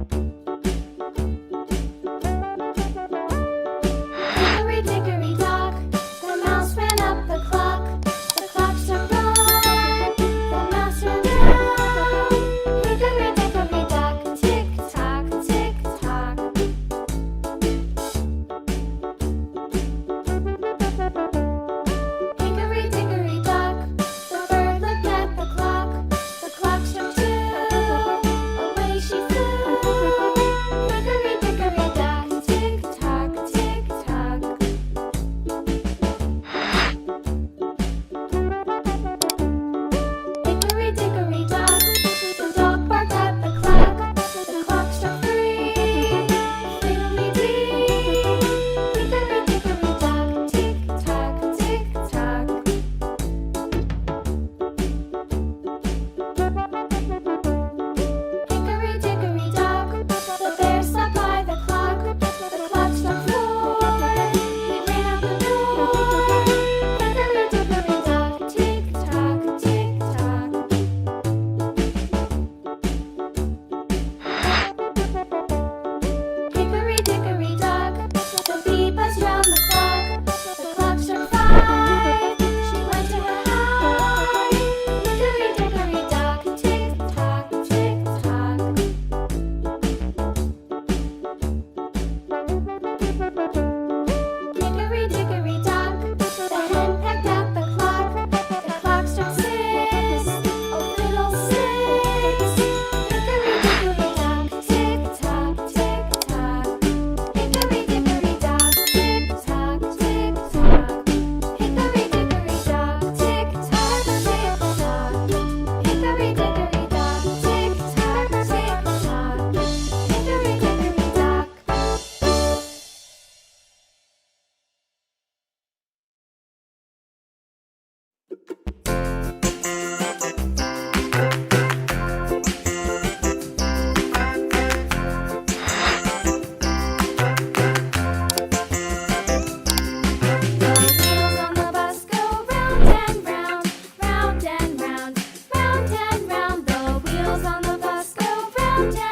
Hickory dickory dock, the mouse ran up the clock. The clock struck one, the mouse ran down. Hickory dickory dock, tick tock, tick tock. Hickory dickory dock, the bird looked at the clock. The clock struck two, away she flew. Hickory dickory dock, tick tock, tick tock. Hickory dickory dock, the dog barked at the clock. The clock struck three, fiddly-dee. Hickory dickory dock, tick tock, tick tock. Hickory dickory dock, the bear slept by the clock. The clock struck four, he ran out the door. Hickory dickory dock, tick tock, tick tock. Hickory dickory dock, the bee buzzed round the clock. The clock struck five, she went to her hive. Hickory dickory dock, tick tock, tick tock. Hickory dickory dock, the hen pecked at the clock. The clock struck six, oh fiddlesticks. Hickory dickory dock, tick tock, tick tock. Hickory dickory dock, tick tock, tick tock. Hickory dickory dock, tick tock, tick tock. Hickory dickory dock, tick tock, tick tock. Hickory dickory dock. The wheels on the bus go round and round, round and round, round and round. The wheels on the bus go round and